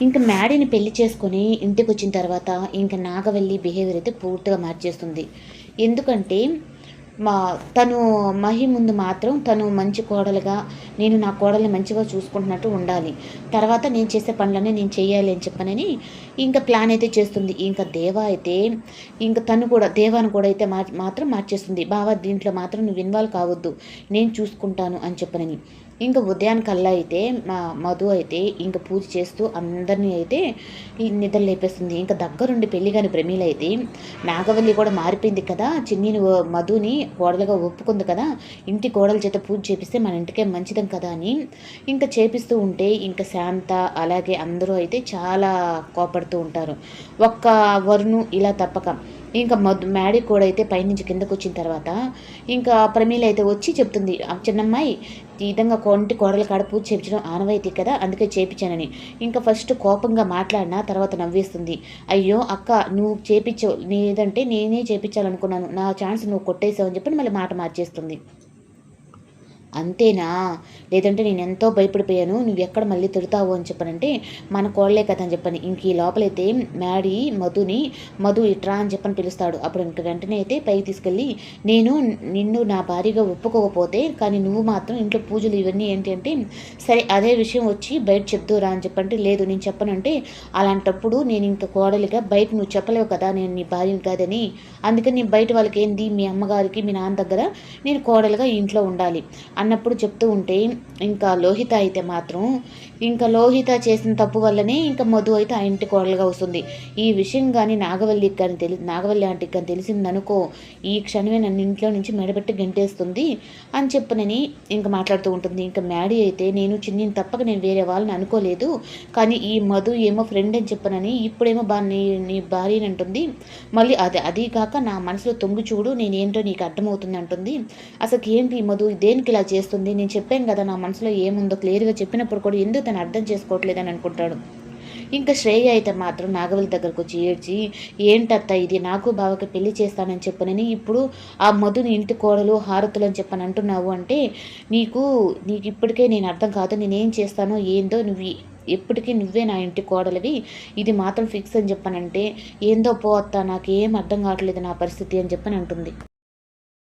ఇంక మ్యాడీని పెళ్లి చేసుకొని ఇంటికొచ్చిన తర్వాత ఇంక నాగవల్లి బిహేవియర్ అయితే పూర్తిగా మార్చేస్తుంది. ఎందుకంటే మా తను మహి ముందు మాత్రం తను మంచి కోడలుగా, నేను నా కోడల్ని మంచిగా చూసుకుంటున్నట్టు ఉండాలి. తర్వాత నేను చేసే పనులన్నీ నేను చేయాలి అని చెప్పనని ఇంక ప్లాన్ అయితే చేస్తుంది. ఇంక దేవ అయితే ఇంక తను కూడా దేవాను కూడా అయితే మాత్రం మార్చేస్తుంది. బావ దీంట్లో మాత్రం నువ్వు ఇన్వాల్వ్ కావద్దు. నేను చూసుకుంటాను అని చెప్పనని. ఇంక ఉదయానికల్లా అయితే మా మధు అయితే ఇంక పూజ చేస్తూ అందరిని అయితే ఈ నిద్ర లేపేస్తుంది. ఇంక దగ్గరుండి పెళ్లి కాని ప్రమీల అయితే నాగవల్లి కూడా మారిపోయింది కదా! చిన్నిని మధుని కోడలుగా ఒప్పుకుంది కదా! ఇంటి కోడల చేత పూజ చేపిస్తే మన ఇంటికే మంచిదని కదా అని ఇంక చేపిస్తూ ఉంటే ఇంక శాంత అలాగే అందరూ అయితే చాలా కోపడుతూ ఉంటారు. ఒక్క వరుణు ఇలా తప్పక. ఇంకా మ్యాడీ కూడా అయితే పైనుంచి కిందకొచ్చిన తర్వాత ఇంకా ప్రమీల అయితే వచ్చి చెప్తుంది, చిన్నమ్మాయి ఈ విధంగా ఇంటి కోడలు కాడ పూజ చేయించడం ఆనవాయితీ కదా, అందుకే చేయించానని. ఇంకా ఫస్ట్ కోపంగా మాట్లాడినా తర్వాత నవ్వేస్తుంది. అయ్యో అక్క నువ్వు చేపించావు, లేదంటే నేనే చేయించాలనుకున్నాను, నా ఛాన్స్ నువ్వు కొట్టేసావు అని చెప్పి మళ్ళీ మాట మార్చేస్తుంది. అంతేనా? లేదంటే నేనెంతో భయపడిపోయాను. నువ్వెక్కడ మళ్ళీ తిడతావు అని చెప్పనంటే, మన కోడలే కదా అని చెప్పని. ఇంక ఈ లోపలైతే మ్యాడీ మధు ఇట్రా అని చెప్పని పిలుస్తాడు. అప్పుడు ఇంక వెంటనే అయితే పైకి తీసుకెళ్ళి, నేను నిన్ను నా భార్యగా ఒప్పుకోకపోతే, కానీ నువ్వు మాత్రం ఇంట్లో పూజలు ఇవన్నీ ఏంటి అంటే, సరే అదే విషయం వచ్చి బయట చెప్దురా అని చెప్పంటే, లేదు నేను చెప్పనంటే, అలాంటప్పుడు నేను ఇంక కోడలిగా బయట నువ్వు చెప్పలేవు కదా నేను నీ భార్యని కాదని. అందుకని నేను బయట వాళ్ళకి ఏంది మీ అమ్మగారికి మీ నాన్న దగ్గర నేను కోడలుగా ఇంట్లో ఉండాలి అన్నప్పుడు చెప్తూ ఉంటే ఇంకా లోహిత అయితే మాత్రం ఇంకా లోహిత చేసిన తప్పు వల్లనే ఇంకా మధు అయితే ఆ ఇంటి కోడలుగా వస్తుంది. ఈ విషయం కానీ నాగవల్లి ఆంటీకి కానీ తెలిసిందనుకో, ఈ క్షణమే నన్ను ఇంట్లో నుంచి మెడబెట్టి గెంటేస్తుంది అని చెప్పనని ఇంకా మాట్లాడుతూ ఉంటుంది. ఇంకా మ్యాడీ అయితే నేను చిన్నిని తప్పక నేను వేరే వాళ్ళని అనుకోలేదు, కానీ ఈ మధు ఏమో ఫ్రెండ్ అని చెప్పనని ఇప్పుడేమో నీ భార్యని అంటుంది. మళ్ళీ అది కాక నా మనసులో తొంగి చూడు నేనేంటో నీకు అర్థమవుతుంది అంటుంది. అసలు ఏంటి ఈ మధు దేనికి ఇలా చేస్తుంది, నేను చెప్పాను కదా నా మనసులో ఏముందో క్లియర్గా చెప్పినప్పుడు కూడా ఎందుకు తను అర్థం చేసుకోవట్లేదని అనుకుంటాడు. ఇంకా శ్రేయ అయితే మాత్రం నాగవల్లి దగ్గరకు వచ్చి ఏడ్చి, ఏంటత్త ఇది, నాకు బావకి పెళ్లి చేస్తానని చెప్పనని ఇప్పుడు ఆ మధుని ఇంటి కోడలు హారతులు అని చెప్పని అంటున్నావు అంటే, నీకు ఇప్పటికే నేను అర్థం కాదు, నేనేం చేస్తానో ఏందో, నువ్వు ఎప్పటికీ నువ్వే నా ఇంటి కోడలివి, ఇది మాత్రం ఫిక్స్ అని చెప్పనంటే, ఏందో పో అత్త నాకేం అర్థం కావట్లేదు నా పరిస్థితి అని చెప్పని అంటుంది.